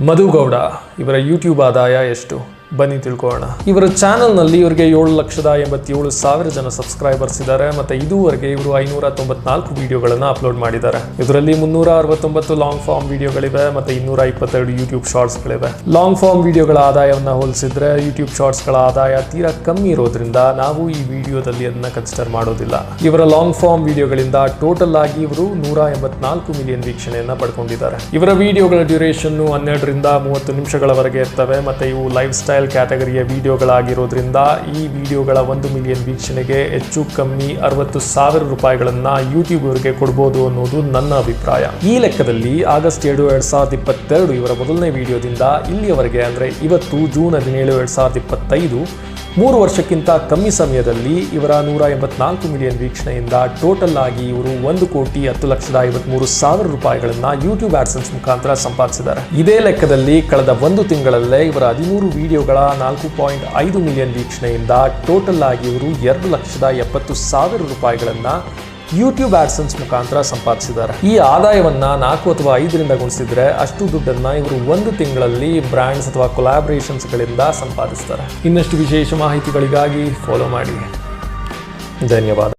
ಮಧು ಗೌಡ ಇವರ ಯೂಟ್ಯೂಬ್ ಆದಾಯ ಎಷ್ಟು? ಬನ್ನಿ ತಿಳ್ಕೊಳ್ಳೋಣ. ಇವರ ಚಾನೆಲ್ನಲ್ಲಿ ಇವರಿಗೆ 7,87,000 ಜನ ಸಬ್ಸ್ಕ್ರೈಬರ್ಸ್ ಇದ್ದಾರೆ. ಮತ್ತೆ ಇದುವರೆಗೆ ಇವರು 594 ವಿಡಿಯೋಗಳನ್ನು ಅಪ್ಲೋಡ್ ಮಾಡಿದ್ದಾರೆ. ಇದರಲ್ಲಿ 369 ಲಾಂಗ್ ಫಾರ್ಮ್ ವಿಡಿಯೋಗಳಿವೆ ಮತ್ತೆ 222 ಯೂಟ್ಯೂಬ್ ಶಾರ್ಟ್ಸ್ಗಳಿವೆ. ಲಾಂಗ್ ಫಾರ್ಮ್ ವಿಡಿಯೋಗಳ ಆದಾಯವನ್ನು ಹೋಲಿಸಿದ್ರೆ ಯೂಟ್ಯೂಬ್ ಶಾರ್ಟ್ಸ್ಗಳ ಆದಾಯ ತೀರಾ ಕಮ್ಮಿ ಇರೋದ್ರಿಂದ ನಾವು ಈ ವಿಡಿಯೋದಲ್ಲಿ ಅದನ್ನ ಕನ್ಸಿಡರ್ ಮಾಡೋದಿಲ್ಲ. ಇವರ ಲಾಂಗ್ ಫಾರ್ಮ್ ವಿಡಿಯೋಗಳಿಂದ ಟೋಟಲ್ ಆಗಿ ಇವರು 184 ಮಿಲಿಯನ್ ವೀಕ್ಷಣೆಯನ್ನ ಪಡ್ಕೊಂಡಿದ್ದಾರೆ. ಇವರ ವಿಡಿಯೋಗಳ ಡ್ಯೂರೇಷನ್ 12 ರಿಂದ 30 ನಿಮಿಷಗಳವರೆಗೆ ಇರ್ತವೆ. ಮತ್ತೆ ಇವು ಲೈಫ್ ಸ್ಟೈಲ್ ಕ್ಯಾಟಗರಿಯ ವಿಡಿಯೋಗಳಾಗಿರೋದ್ರಿಂದ ಈ ವಿಡಿಯೋಗಳ 1 ಮಿಲಿಯನ್ ವೀಕ್ಷಣೆಗೆ ಹೆಚ್ಚು ಕಮ್ಮಿ 60,000 ರೂಪಾಯಿಗಳನ್ನ ಯೂಟ್ಯೂಬ್ ಅವರಿಗೆ ಕೊಡಬಹುದು ಅನ್ನೋದು ನನ್ನ ಅಭಿಪ್ರಾಯ. ಈ ಲೆಕ್ಕದಲ್ಲಿ ಆಗಸ್ಟ್ 7, 2022 ಇವರ ಮೊದಲನೇ ವಿಡಿಯೋದಿಂದ ಇಲ್ಲಿಯವರೆಗೆ ಅಂದ್ರೆ ಇವತ್ತು ಜೂನ್ 17, 2025 3 ವರ್ಷಕ್ಕಿಂತ ಕಮ್ಮಿ ಸಮಯದಲ್ಲಿ ಇವರ 184 ಮಿಲಿಯನ್ ವೀಕ್ಷಣೆಯಿಂದ ಟೋಟಲ್ ಆಗಿ ಇವರು 1,10,53,000 ರೂಪಾಯಿಗಳನ್ನ ಯೂಟ್ಯೂಬ್ ಆಡ್ಸೆನ್ಸ್ ಮುಖಾಂತರ ಸಂಪಾದಿಸಿದ್ದಾರೆ. ಇದೇ ಲೆಕ್ಕದಲ್ಲಿ ಕಳೆದ 1 ತಿಂಗಳಲ್ಲೇ ಇವರ 13 ವಿಡಿಯೋಗಳ 4.5 ಮಿಲಿಯನ್ ವೀಕ್ಷಣೆಯಿಂದ ಟೋಟಲ್ ಆಗಿ ಇವರು 2,70,000 ರೂಪಾಯಿಗಳನ್ನ ಯೂಟ್ಯೂಬ್ ಆಡ್ಸೆನ್ಸ್ ಮುಖಾಂತರ ಸಂಪಾದಿಸಿದ್ದಾರೆ. ಈ ಆದಾಯವನ್ನ 4 ಅಥವಾ 5ರಿಂದ ಗುಣಿಸಿದ್ರೆ ಅಷ್ಟು ದುಡ್ಡನ್ನ ಇವರು 1 ತಿಂಗಳಲ್ಲಿ ಬ್ರ್ಯಾಂಡ್ಸ್ ಅಥವಾ ಕೊಲಾಬರೇಷನ್ಸ್ ಗಳಿಂದ ಸಂಪಾದಿಸ್ತಾರೆ. ಇನ್ನಷ್ಟು ವಿಶೇಷ ಮಾಹಿತಿಗಳಿಗಾಗಿ ಫಾಲೋ ಮಾಡಿ. ಧನ್ಯವಾದ.